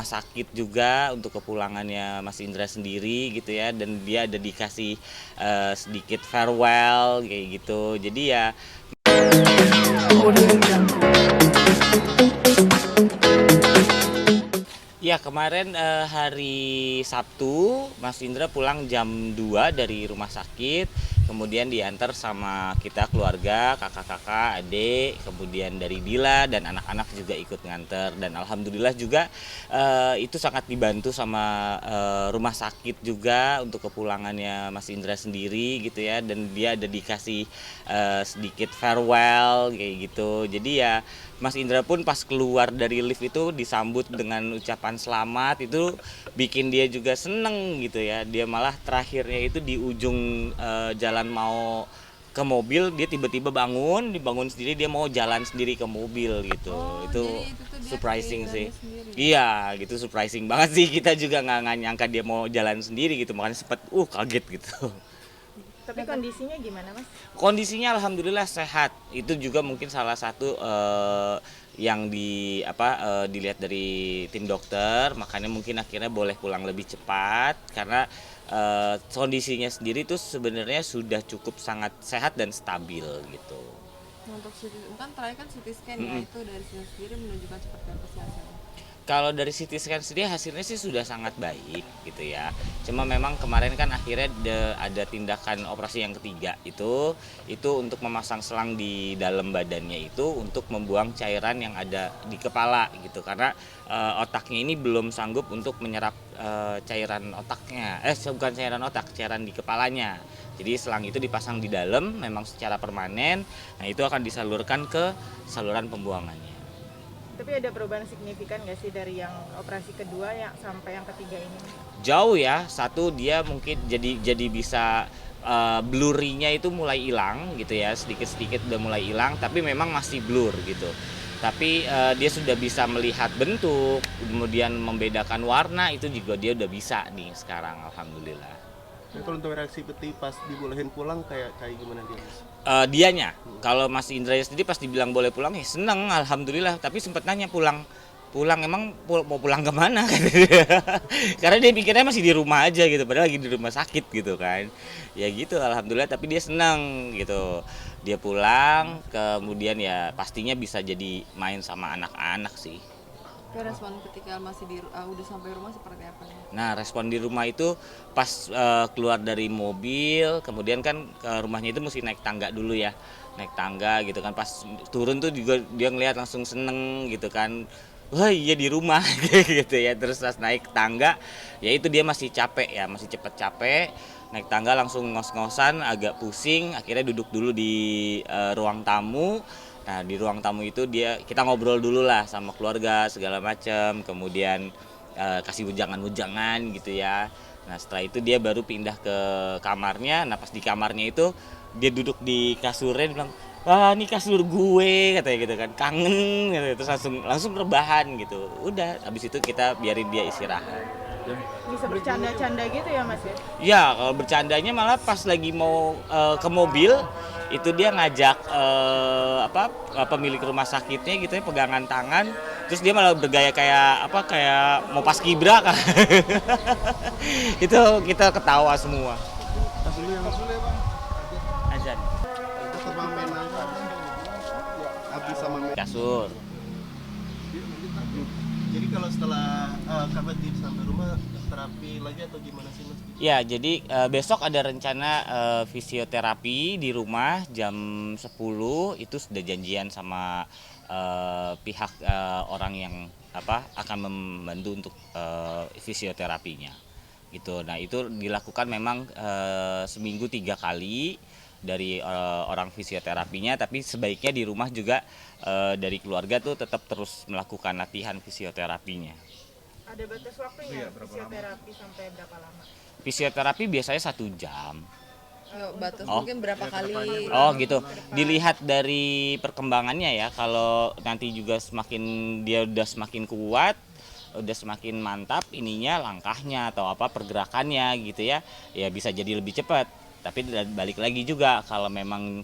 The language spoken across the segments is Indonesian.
rumah sakit juga untuk kepulangannya Mas Indra sendiri gitu ya, dan dia ada dikasih sedikit farewell kayak gitu. Jadi ya ya kemarin hari Sabtu Mas Indra pulang jam 2 dari rumah sakit, kemudian diantar sama kita keluarga, kakak-kakak, adik, kemudian dari Dila dan anak-anak juga ikut nganter, dan alhamdulillah juga itu sangat dibantu sama rumah sakit juga untuk kepulangannya Mas Indra sendiri gitu ya, dan dia ada dikasih sedikit farewell kayak gitu. Jadi ya Mas Indra pun pas keluar dari lift itu disambut dengan ucapan selamat, itu bikin dia juga seneng gitu ya. Dia malah terakhirnya itu di ujung jalan mau ke mobil, dia tiba-tiba dibangun sendiri, dia mau jalan sendiri ke mobil gitu. Oh, Itu jadi itu tuh dia surprising jalan sih. sendiri. Iya, gitu surprising banget sih. Kita juga nggak nyangka dia mau jalan sendiri gitu, makanya sempet kaget gitu. Tapi kondisinya gimana, Mas? Kondisinya alhamdulillah sehat. Itu juga mungkin salah satu yang dilihat dari tim dokter, makanya mungkin akhirnya boleh pulang lebih cepat karena kondisinya sendiri itu sebenarnya sudah cukup sangat sehat dan stabil gitu. Nah, untuk kan terakhir kan CT scan ya, itu dari sini sendiri menunjukkan seperti apa sih hasilnya? Kalau dari CT scan sendiri hasilnya sih sudah sangat baik gitu ya. Cuma memang kemarin kan akhirnya ada tindakan operasi yang ketiga itu untuk memasang selang di dalam badannya, itu untuk membuang cairan yang ada di kepala gitu, karena otaknya ini belum sanggup untuk menyerap cairan otaknya. Bukan cairan otak, cairan di kepalanya. Jadi selang itu dipasang di dalam memang secara permanen. Nah, itu akan disalurkan ke saluran pembuangannya. Tapi ada perubahan signifikan nggak sih dari yang operasi kedua yang sampai yang ketiga ini? Jauh ya, satu dia mungkin jadi bisa blurry-nya itu mulai hilang gitu ya, sedikit-sedikit udah mulai hilang, tapi memang masih blur gitu. Tapi dia sudah bisa melihat bentuk, kemudian membedakan warna, itu juga dia udah bisa nih sekarang, alhamdulillah. Nah, kalau untuk reaksi peti pas dibolehin pulang kayak gimana dia, Mas? Dianya, kalau Mas Indra sendiri pas dibilang boleh pulang ya seneng, alhamdulillah. Tapi sempat nanya pulang emang mau pulang kemana kata dia. Karena dia pikirnya masih di rumah aja gitu, padahal lagi di rumah sakit gitu kan. Ya gitu, alhamdulillah. Tapi dia seneng gitu, dia pulang, kemudian ya pastinya bisa jadi main sama anak-anak sih. Respon ketika masih udah sampai rumah seperti apa nih? Nah, respon di rumah itu pas keluar dari mobil, kemudian kan ke rumahnya itu mesti naik tangga dulu ya, naik tangga gitu kan. Pas turun tuh juga dia ngelihat langsung seneng gitu kan. Wah iya di rumah gitu ya. Terus pas naik tangga, ya itu dia masih capek ya, masih cepet capek. Naik tangga langsung ngos-ngosan, agak pusing, akhirnya duduk dulu di ruang tamu. Nah, di ruang tamu itu kita ngobrol dulu lah sama keluarga segala macam, kemudian kasih wejangan-wejangan gitu ya. Nah, setelah itu dia baru pindah ke kamarnya. Nah, pas di kamarnya itu dia duduk di kasurnya, dia bilang, "Wah, ini kasur gue," katanya gitu kan. "Kangen," gitu. Terus langsung rebahan gitu. Udah, habis itu kita biarin dia istirahat. Bisa bercanda-canda gitu ya, Mas ya? Ya, kalau bercandanya malah pas lagi mau ke mobil, itu dia ngajak pemilik rumah sakitnya gitu ya, pegangan tangan, terus dia malah bergaya kayak mau paskibra kan. Itu kita ketawa semua. Tas dulu ya, Mas. Azan. Itu terbang mainan habis sama mainan. Kasur. Jadi kalau setelah kabar sampai rumah terapi lagi atau gimana sih, Mas? Ya, jadi besok ada rencana fisioterapi di rumah jam 10, itu sudah janjian sama pihak orang yang akan membantu untuk fisioterapinya. Gitu. Nah, itu dilakukan memang seminggu 3 kali dari orang fisioterapinya, tapi sebaiknya di rumah juga dari keluarga tuh tetap terus melakukan latihan fisioterapinya. Ada batas waktunya fisioterapi sampai berapa lama? Fisioterapi biasanya 1 jam. Batas Oh. mungkin berapa kali? Oh gitu. Dilihat dari perkembangannya ya. Kalau nanti juga dia udah semakin kuat, udah semakin mantap ininya, langkahnya atau pergerakannya gitu ya. Ya bisa jadi lebih cepat. Tapi balik lagi juga kalau memang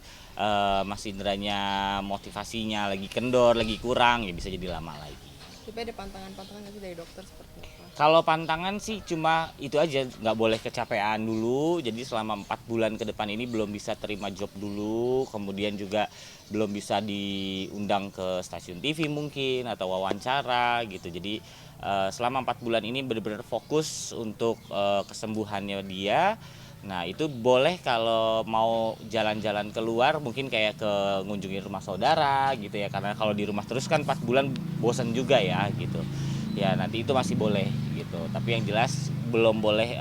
Mas Indranya motivasinya lagi kendor, lagi kurang, ya bisa jadi lama lagi. Tapi ada pantangan-pantangan nggak sih dari dokter seperti apa? Kalau pantangan sih cuma itu aja, nggak boleh kecapean dulu. Jadi selama 4 bulan ke depan ini belum bisa terima job dulu, kemudian juga belum bisa diundang ke stasiun TV mungkin atau wawancara gitu. Jadi selama 4 bulan ini benar-benar fokus untuk kesembuhannya dia. Nah itu boleh kalau mau jalan-jalan keluar mungkin kayak ke ngunjungin rumah saudara gitu ya, karena kalau di rumah terus kan 4 bulan bosan juga ya gitu ya, nanti itu masih boleh gitu, tapi yang jelas belum boleh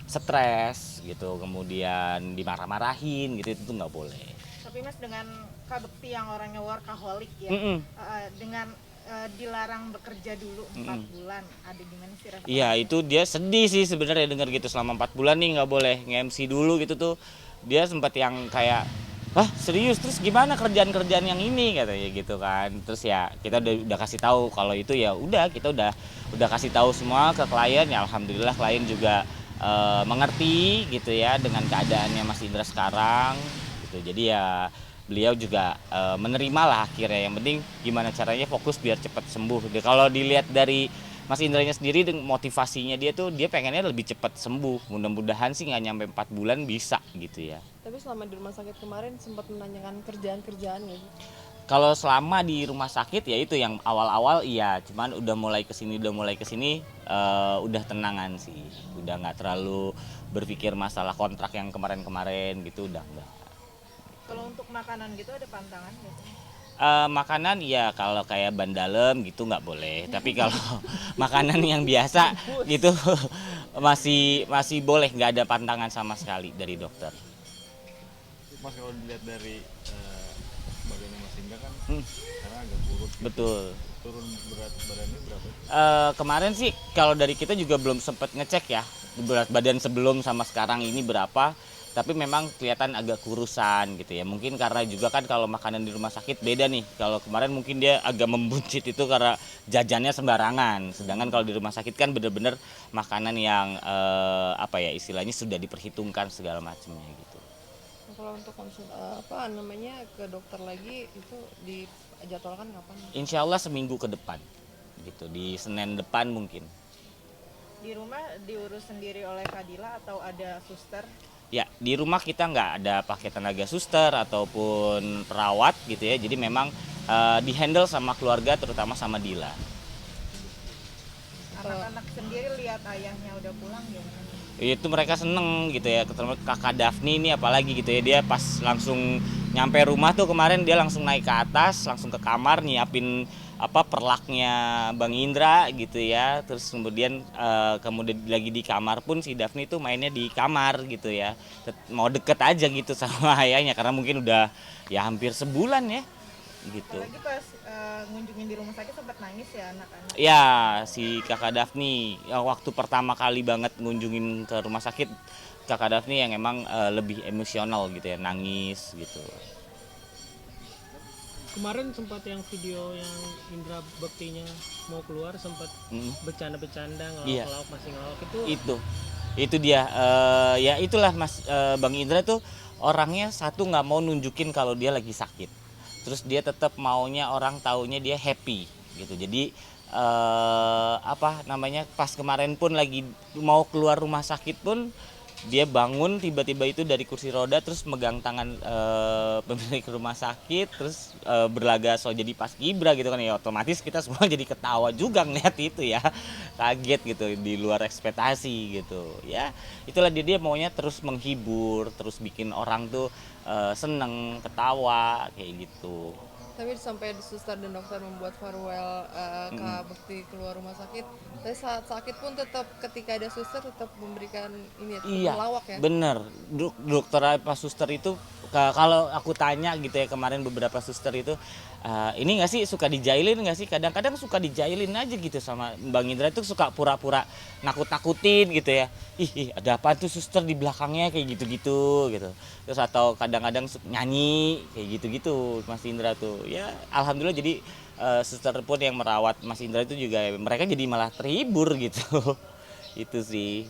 stres gitu, kemudian dimarah-marahin gitu, itu tuh nggak boleh. Tapi Mas dengan Kak Bekti yang orangnya workaholic ya, dengan dilarang bekerja dulu 4 bulan, ada gimana sih rasanya? Iya itu dia sedih sih sebenarnya dengar gitu, selama 4 bulan nih nggak boleh nge-MC dulu gitu tuh. Dia sempat yang kayak, "Hah, serius? Terus gimana kerjaan-kerjaan yang ini?" katanya gitu kan. Terus ya kita udah kasih tahu kalau itu ya udah, kita udah kasih tahu semua ke klien ya, alhamdulillah klien juga mengerti gitu ya dengan keadaannya Mas Indra sekarang gitu. Jadi ya beliau juga menerima lah akhirnya, yang penting gimana caranya fokus biar cepat sembuh. Kalau dilihat dari Mas Indranya sendiri, motivasinya dia tuh dia pengennya lebih cepat sembuh, mudah-mudahan sih nggak nyampe 4 bulan bisa gitu ya. Tapi selama di rumah sakit kemarin sempat menanyakan kerjaan-kerjaan nggak sih? Kalau selama di rumah sakit ya itu yang awal-awal iya, cuman udah mulai kesini udah tenangan sih, udah nggak terlalu berpikir masalah kontrak yang kemarin-kemarin gitu, udah enggak. Kalau untuk makanan gitu ada pantangan nggak sih? Makanan ya kalau kayak ban dalam gitu nggak boleh, tapi kalau makanan yang biasa gitu masih boleh, nggak ada pantangan sama sekali dari dokter. Mas kalau dilihat dari badannya Mas Indra kan karena agak kurus, Betul. turun berat badannya berapa? Kemarin sih kalau dari kita juga belum sempat ngecek ya berat badan sebelum sama sekarang ini berapa, tapi memang kelihatan agak kurusan gitu ya. Mungkin karena juga kan kalau makanan di rumah sakit beda nih. Kalau kemarin mungkin dia agak membuncit itu karena jajannya sembarangan. Sedangkan kalau di rumah sakit kan bener-bener makanan yang istilahnya sudah diperhitungkan segala macamnya gitu. Nah, kalau untuk konsul ke dokter lagi itu dijadwalkan kapan? Insya Allah seminggu ke depan gitu, di Senin depan mungkin. Di rumah diurus sendiri oleh Fadila atau ada suster? Ya, di rumah kita nggak ada pakai tenaga suster ataupun perawat gitu ya. Jadi memang dihandle sama keluarga, terutama sama Dila. Anak-anak sendiri lihat ayahnya udah pulang gimana? Itu mereka seneng gitu ya, ketemu kakak Daphne ini apalagi gitu ya. Dia pas langsung nyampe rumah tuh kemarin dia langsung naik ke atas, langsung ke kamar nyiapin perlaknya Bang Indra gitu ya. Terus kemudian lagi di kamar pun si Daphne tuh mainnya di kamar gitu ya. Mau deket aja gitu sama ayahnya karena mungkin udah ya hampir sebulan ya gitu. Apalagi pas ngunjungin di rumah sakit sempat nangis ya anak-anak. Ya, si kakak Daphne waktu pertama kali banget ngunjungin ke rumah sakit, kakak Daphne yang emang lebih emosional gitu ya, nangis gitu. Kemarin sempat yang video yang Indra Bektinya mau keluar sempat bercanda-bercanda Iya. ngelawak masih ngelawak Itu dia ya itulah Mas Bang Indra tuh orangnya satu nggak mau nunjukin kalau dia lagi sakit, terus dia tetap maunya orang taunya dia happy gitu. Jadi pas kemarin pun lagi mau keluar rumah sakit pun dia bangun tiba-tiba itu dari kursi roda, terus megang tangan pemilik rumah sakit, terus berlaga so jadi paskibra gitu kan ya, otomatis kita semua jadi ketawa juga ngeliat itu ya, kaget gitu, di luar ekspektasi gitu ya. Itulah dia maunya terus menghibur, terus bikin orang tuh seneng, ketawa kayak gitu. Tapi sampai suster dan dokter membuat farewell Kak Bekti keluar rumah sakit. Tapi saat sakit pun tetap ketika ada suster tetap memberikan ini ya, Iya, melawak ya. bener. Dokter apa suster itu kalau aku tanya gitu ya, kemarin beberapa suster itu ini nggak sih suka dijailin nggak sih? Kadang-kadang suka dijailin aja gitu sama Bang Indra, itu suka pura-pura nakut-nakutin gitu ya. Ih, ada apa tuh suster di belakangnya kayak gitu-gitu gitu. Terus atau kadang-kadang nyanyi kayak gitu-gitu Mas Indra tuh. Ya alhamdulillah, jadi suster pun yang merawat Mas Indra itu juga mereka jadi malah terhibur gitu. Itu sih.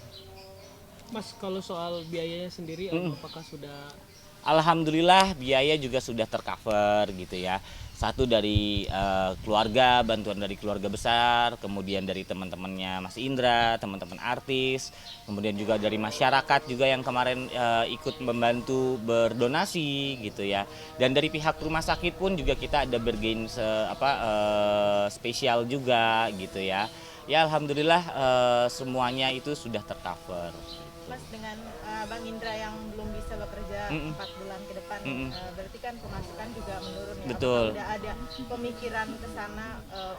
Mas, kalau soal biayanya sendiri apakah sudah Alhamdulillah biaya juga sudah tercover gitu ya. Satu dari keluarga, bantuan dari keluarga besar, kemudian dari teman-temannya Mas Indra, teman-teman artis, kemudian juga dari masyarakat juga yang kemarin ikut membantu berdonasi gitu ya. Dan dari pihak rumah sakit pun juga kita ada bergain spesial juga gitu ya. Ya alhamdulillah semuanya itu sudah tercover. Mas, dengan Bang Indra yang belum bisa bekerja 4 bulan ke depan, berarti kan pemasukan juga menurun ya. Betul. Apakah udah ada pemikiran ke sana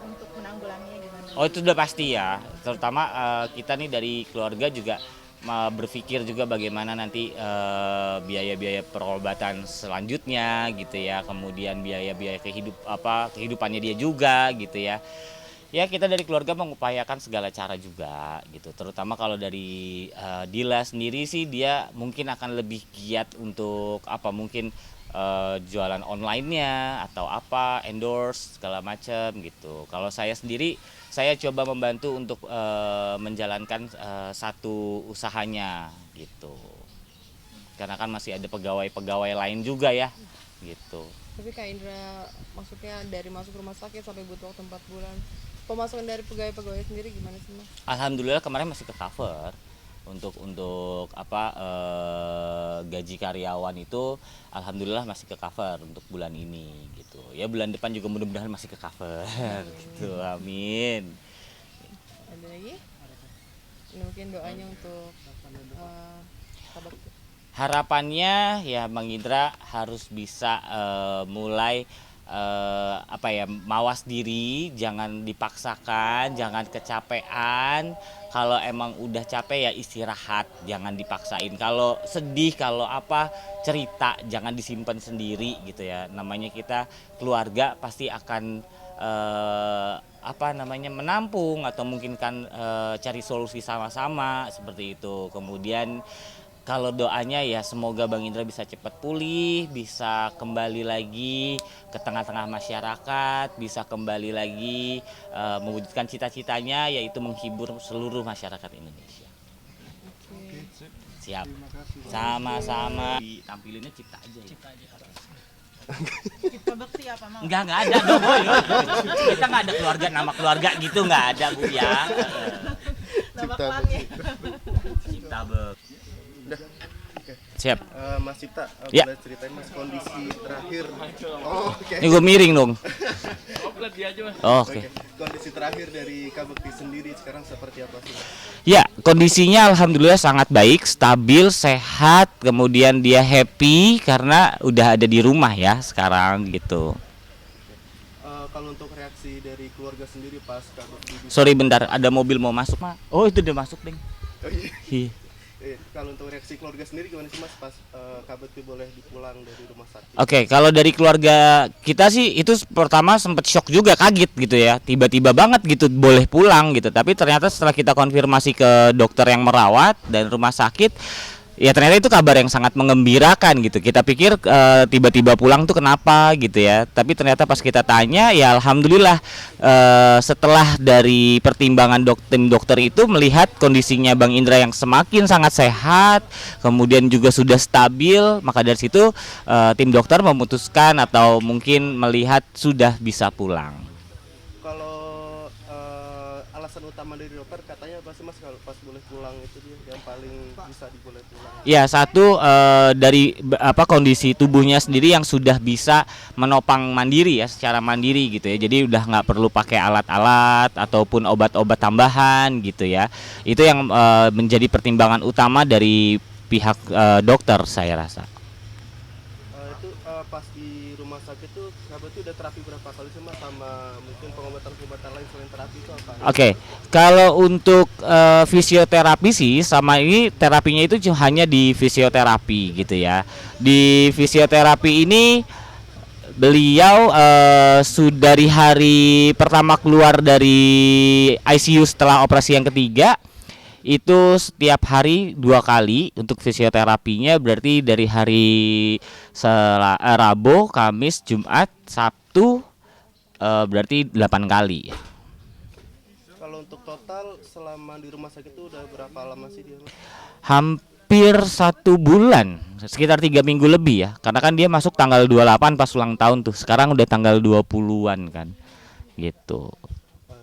untuk menanggulanginya gimana? Oh itu udah pasti ya, terutama kita nih dari keluarga juga berpikir juga bagaimana nanti biaya-biaya perobatan selanjutnya gitu ya, kemudian biaya-biaya kehidupannya dia juga gitu ya. Ya kita dari keluarga mengupayakan segala cara juga gitu, terutama kalau dari Dila sendiri sih dia mungkin akan lebih giat untuk mungkin jualan online-nya atau endorse segala macam gitu. Kalau saya sendiri saya coba membantu untuk menjalankan satu usahanya gitu. Karena kan masih ada pegawai-pegawai lain juga ya gitu. Tapi Kak Indra maksudnya dari masuk rumah sakit sampai butuh waktu 4 bulan, pemasukan dari pegawai-pegawai sendiri gimana sih Mas? Alhamdulillah kemarin masih ke cover untuk gaji karyawan itu alhamdulillah masih ke cover untuk bulan ini gitu. Ya bulan depan juga mudah-mudahan masih ke cover gitu. Amin. Ada lagi? Ini mungkin doanya untuk Kak Bakti. Harapannya ya Bang Indra harus bisa mulai mawas diri, jangan dipaksakan, jangan kecapean. Kalau emang udah capek ya istirahat, jangan dipaksain. Kalau sedih, kalau cerita jangan disimpan sendiri gitu ya. Namanya kita keluarga pasti akan menampung atau mungkin kan cari solusi sama-sama seperti itu. Kemudian kalau doanya ya semoga Bang Indra bisa cepat pulih, bisa kembali lagi ke tengah-tengah masyarakat, bisa kembali lagi mewujudkan cita-citanya yaitu menghibur seluruh masyarakat Indonesia. Siap. Sama-sama. Tampilinnya Cipta aja ya. Cipta Bakti apa mau? Enggak ada dong boy. Kita nggak ada keluarga, nama keluarga gitu nggak ada Bu ya. Nama Cipta klannya. Cipta Bakti. Udah. Oke. Siap. Mas Cipta, Ya. boleh ceritain Mas kondisi terakhir. Oh, oke. Ini gue miring dong. Oke. Kondisi terakhir dari Kak Bakti sendiri sekarang seperti apa sih? Mas? Ya, kondisinya alhamdulillah sangat baik, stabil, sehat, kemudian dia happy karena udah ada di rumah ya sekarang gitu. Kalau untuk reaksi dari keluarga sendiri pas Kak Bakti Sorry bentar, ada mobil mau masuk, Mak. Oh, itu udah masuk, Deng. Oh, iya. Iya. Kalau untuk reaksi keluarga sendiri gimana sih Mas pas Kak Bakti boleh dipulang dari rumah sakit? Oke, kalau dari keluarga kita sih itu pertama sempet shock juga, kaget gitu ya. Tiba-tiba banget gitu boleh pulang gitu. Tapi ternyata setelah kita konfirmasi ke dokter yang merawat dan rumah sakit, ya ternyata itu kabar yang sangat mengembirakan gitu. Kita pikir tiba-tiba pulang tuh kenapa gitu ya. Tapi ternyata pas kita tanya ya alhamdulillah setelah dari pertimbangan tim dokter itu melihat kondisinya Bang Indra yang semakin sangat sehat, kemudian juga sudah stabil, maka dari situ tim dokter memutuskan atau mungkin melihat sudah bisa pulang. Kalau alasan utama dari dokter katanya apa sih Mas kalau pas boleh pulang itu dia yang paling bisa diboleh pulang? Ya satu dari kondisi tubuhnya sendiri yang sudah bisa menopang mandiri ya, secara mandiri gitu ya. Jadi udah nggak perlu pakai alat-alat ataupun obat-obat tambahan gitu ya. Itu yang menjadi pertimbangan utama dari pihak dokter saya rasa. Itu pas di rumah sakit tuh Kak Bakti udah terapi berapa kali sih Mas sama mungkin pengobatan-pengobatan lain selain terapi itu apa? Oke, kalau untuk fisioterapi sih sama ini terapinya itu hanya di fisioterapi gitu ya. Di fisioterapi ini beliau sudah dari hari pertama keluar dari ICU setelah operasi yang ketiga itu setiap hari 2 kali untuk fisioterapinya, berarti dari hari Rabu, Kamis, Jumat, Sabtu berarti 8 kali. Kalau untuk total selama di rumah sakit itu udah berapa lama sih dia Mas? hampir 1 bulan, sekitar 3 minggu lebih ya, karena kan dia masuk tanggal 28 pas ulang tahun tuh, sekarang udah tanggal 20-an kan gitu.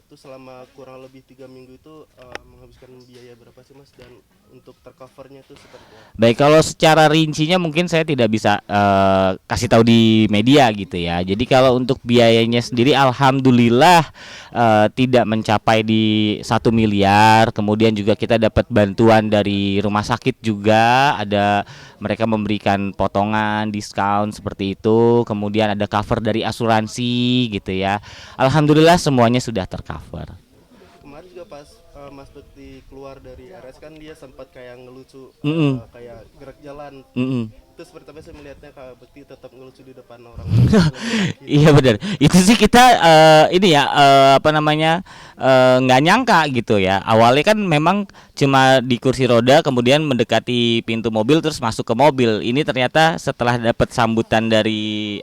Itu selama kurang lebih 3 minggu itu menghabiskan biaya berapa sih Mas, dan untuk tercovernya itu seperti apa? Baik, kalau secara rincinya mungkin saya tidak bisa kasih tahu di media gitu ya. Jadi kalau untuk biayanya sendiri alhamdulillah tidak mencapai di 1 miliar. Kemudian juga kita dapat bantuan dari rumah sakit juga, ada mereka memberikan potongan diskon seperti itu. Kemudian ada cover dari asuransi gitu ya. Alhamdulillah semuanya sudah tercover. Kemarin juga pas Mas Bekti keluar dari RS kan dia sempat kayak ngelucu, kayak gerak jalan. Itu seperti apa sih melihatnya Kak Bekti tetap ngelucu di depan orang? Iya benar. Itu sih kita ini ya apa namanya nggak nyangka gitu ya. Awalnya kan memang cuma di kursi roda, kemudian mendekati pintu mobil terus masuk ke mobil. Ini ternyata setelah dapat sambutan dari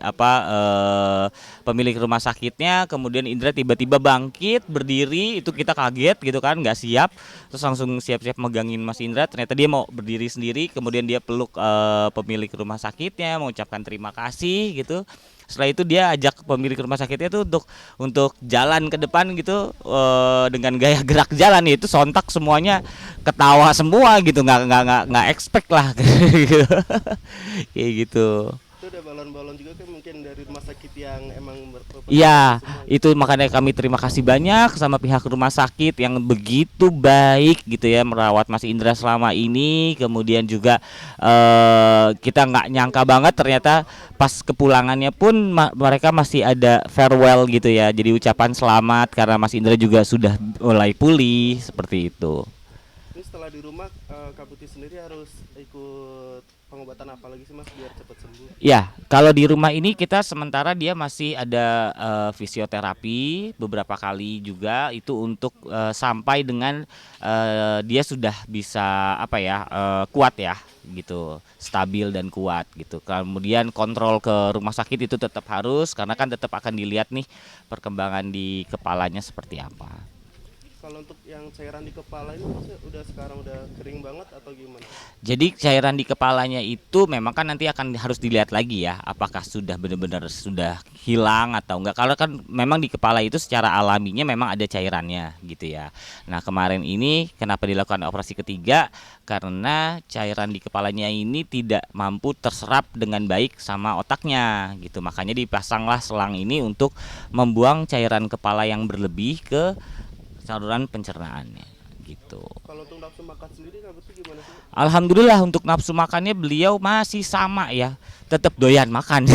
pemilik rumah sakitnya, kemudian Indra tiba-tiba bangkit berdiri, itu kita kaget gitu kan, nggak siap. Terus langsung siap-siap megangin Mas Indra. Ternyata dia mau berdiri sendiri, kemudian dia peluk pemilik rumah sakitnya, mengucapkan terima kasih gitu. Setelah itu dia ajak pemilik rumah sakitnya tuh untuk jalan ke depan gitu dengan gaya gerak jalan, itu sontak semuanya ketawa semua gitu, nggak expect lah gitu. Kayak gitu. Itu ada balon-balon juga kan mungkin dari rumah sakit yang emang Iya, itu makanya kami terima kasih banyak sama pihak rumah sakit yang begitu baik gitu ya merawat Mas Indra selama ini. Kemudian juga kita nggak nyangka banget ternyata pas kepulangannya pun mereka masih ada farewell gitu ya. Jadi ucapan selamat karena Mas Indra juga sudah mulai pulih seperti itu. Ini setelah di rumah Kak Putih sendiri harus ikut pengobatan apa lagi sih Mas biar cepat sembuh? Ya, kalau di rumah ini kita sementara dia masih ada fisioterapi beberapa kali juga, itu untuk sampai dengan dia sudah bisa apa ya kuat ya gitu, stabil dan kuat gitu. Kemudian kontrol ke rumah sakit itu tetap harus, karena kan tetap akan dilihat nih perkembangan di kepalanya seperti apa. Kalau untuk yang cairan di kepala ini maksudnya udah sekarang udah kering banget atau gimana? Jadi cairan di kepalanya itu memang kan nanti akan harus dilihat lagi ya, apakah sudah benar-benar sudah hilang atau enggak. Kalau kan memang di kepala itu secara alaminya memang ada cairannya gitu ya. Nah kemarin ini kenapa dilakukan operasi ketiga, karena cairan di kepalanya ini tidak mampu terserap dengan baik sama otaknya gitu. Makanya dipasanglah selang ini untuk membuang cairan kepala yang berlebih ke saluran pencernaannya gitu. Kalau untuk nafsu makan sendiri Kak Putih gimana sih? Alhamdulillah untuk nafsu makannya beliau masih sama ya, tetap doyan makan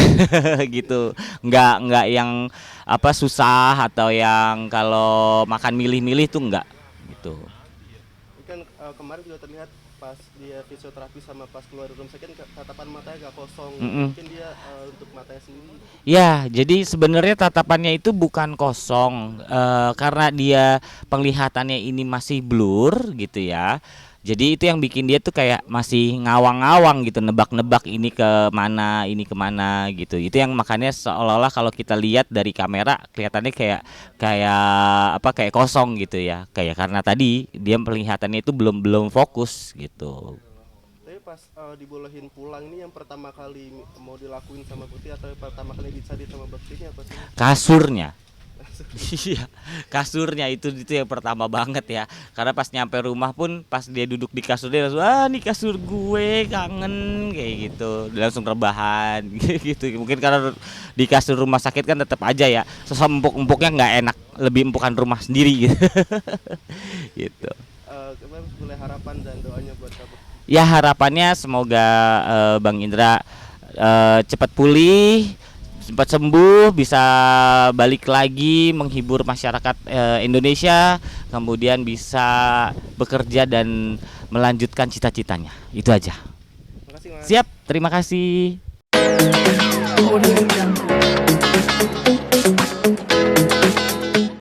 gitu. Nggak yang apa susah atau yang kalau makan milih-milih tuh nggak gitu. Ini kan kemarin juga terlihat pas dia fisioterapi sama pas keluar dari rumah sakit tatapan matanya agak kosong. Mungkin dia untuk matanya sendiri. Ya, jadi sebenarnya tatapannya itu bukan kosong karena dia penglihatannya ini masih blur gitu ya. Jadi itu yang bikin dia tuh kayak masih ngawang-ngawang gitu, nebak-nebak ini kemana gitu. Itu yang makanya seolah-olah kalau kita lihat dari kamera kelihatannya kayak kosong gitu ya. Kayak karena tadi dia penglihatannya itu belum fokus gitu. Tapi pas dibolehin pulang ini yang pertama kali mau dilakuin sama Putih atau pertama kali dicari sama Bektinya apa sih? Kasurnya. Iya, kasurnya itu yang pertama banget ya. Karena pas nyampe rumah pun pas dia duduk di kasur dia langsung nih kasur gue kangen kayak gitu. Dia langsung rebahan gitu. Mungkin karena di kasur rumah sakit kan tetap aja ya. Sosok empuk-empuknya nggak enak, lebih empukan rumah sendiri gitu. Gitu. Boleh harapan dan doanya buat kamu? Ya harapannya semoga Bang Indra cepat pulih, cepat sembuh, bisa balik lagi menghibur masyarakat Indonesia, kemudian bisa bekerja dan melanjutkan cita-citanya. Itu aja. Terima kasih Mas. Siap, terima kasih.